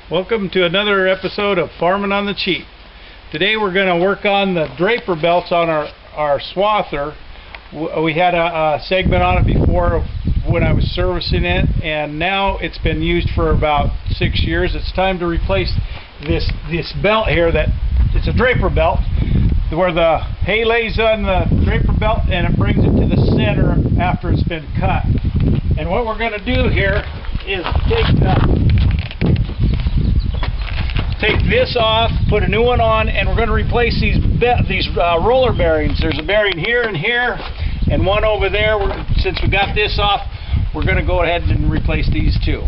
Welcome to another episode of Farming on the Cheap. Today we're going to work on the draper belts on our swather. We had a segment on it before when I was servicing it, and now it's been used for about 6 years. It's time to replace this belt here. That it's a draper belt where the hay lays on the draper belt and it brings it to the center after it's been cut. And what we're going to do here is take this off, put a new one on, and we're going to replace these roller bearings. There's a bearing here and here, and one over there. Since we got this off, we're going to go ahead and replace these two.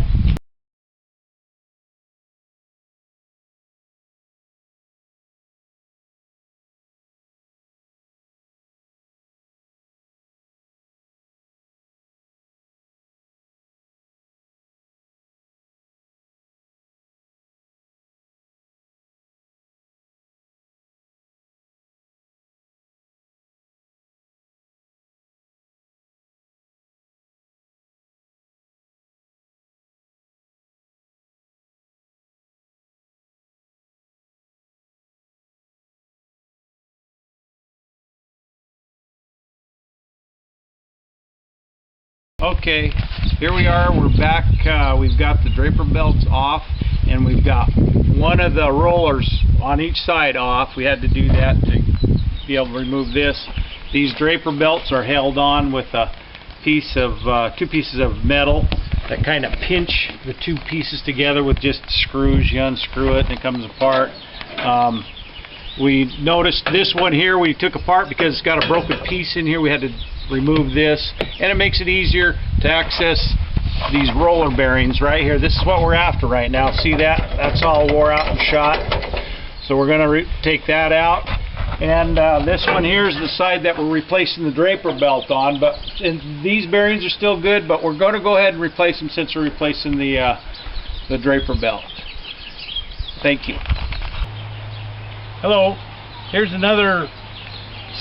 Okay, here we are. We're back. We've got the draper belts off, and we've got one of the rollers on each side off. We had to do that to be able to remove this. These draper belts are held on with a piece of two pieces of metal that kind of pinch the two pieces together with just screws. You unscrew it and it comes apart. We noticed this one here we took apart because it's got a broken piece in here. We had to remove this, and it makes it easier to access these roller bearings right here. This is what we're after right now. See that? That's all wore out and shot. So we're going to take that out. And this one here is the side that we're replacing the draper belt on. And these bearings are still good, but we're going to go ahead and replace them since we're replacing the draper belt. Thank you. Hello. Here's another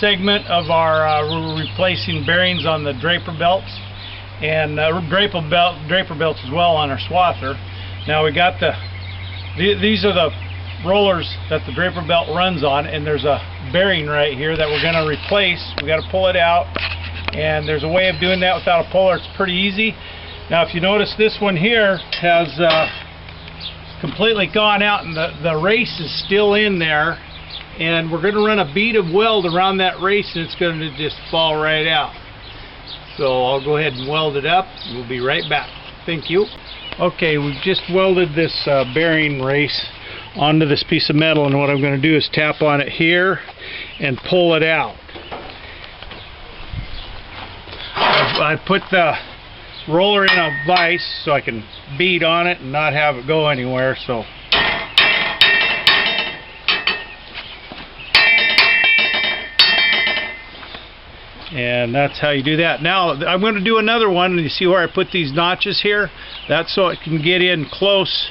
segment of our replacing bearings on the draper belts, and draper belts as well on our swather. Now we got these are the rollers that the draper belt runs on, and there's a bearing right here that we're going to replace. We got to pull it out, and there's a way of doing that without a puller. It's pretty easy. Now if you notice, this one here has completely gone out, and the race is still in there. And we're going to run a bead of weld around that race, and it's going to just fall right out. So I'll go ahead and weld it up. We'll be right back. Thank you. Okay, we've just welded this bearing race onto this piece of metal, and what I'm going to do is tap on it here and pull it out. I put the roller in a vise so I can bead on it and not have it go anywhere. So and that's how you do that. Now I'm going to do another one, and you see where I put these notches here? That's so it can get in close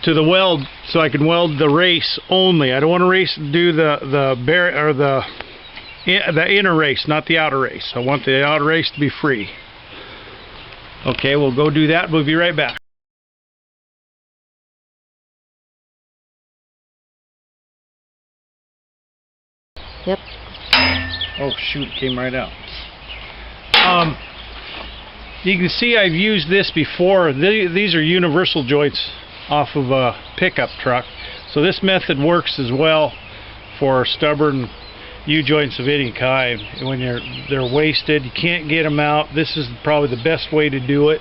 to the weld, so I can weld the race only. I don't want to do the inner race, not the outer race. I want the outer race to be free. Okay, we'll go do that. We'll be right back. Yep. Oh shoot, it came right out. You can see I've used this before. These are universal joints off of a pickup truck. So this method works as well for stubborn U-joints of any kind. When they're wasted, you can't get them out. This is probably the best way to do it.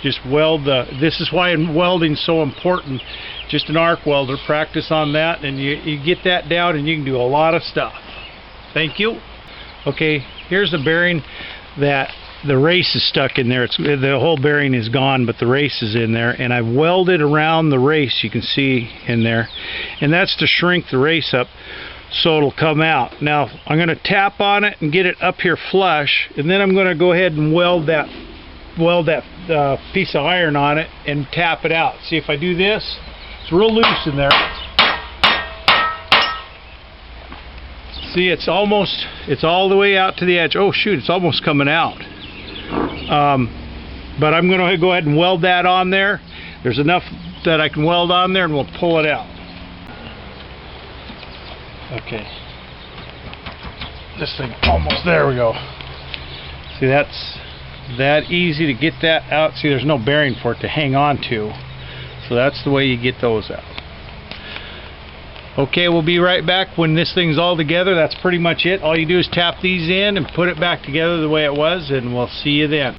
Just weld this is why welding is so important. Just an arc welder, practice on that, and you get that down and you can do a lot of stuff. Thank you. Okay, here's the bearing that the race is stuck in there. The whole bearing is gone, but the race is in there, and I've welded around the race, you can see in there, and that's to shrink the race up so it'll come out. Now I'm going to tap on it and get it up here flush, and then I'm going to go ahead and weld that piece of iron on it and tap it out. See, if I do this, it's real loose in there. See, it's all the way out to the edge. Oh shoot, it's almost coming out. But I'm going to go ahead and weld that on there. There's enough that I can weld on there, and we'll pull it out. Okay. This thing almost, there we go. See, that's that easy to get that out. See, there's no bearing for it to hang on to. So that's the way you get those out. Okay, we'll be right back when this thing's all together. That's pretty much it. All you do is tap these in and put it back together the way it was, and we'll see you then.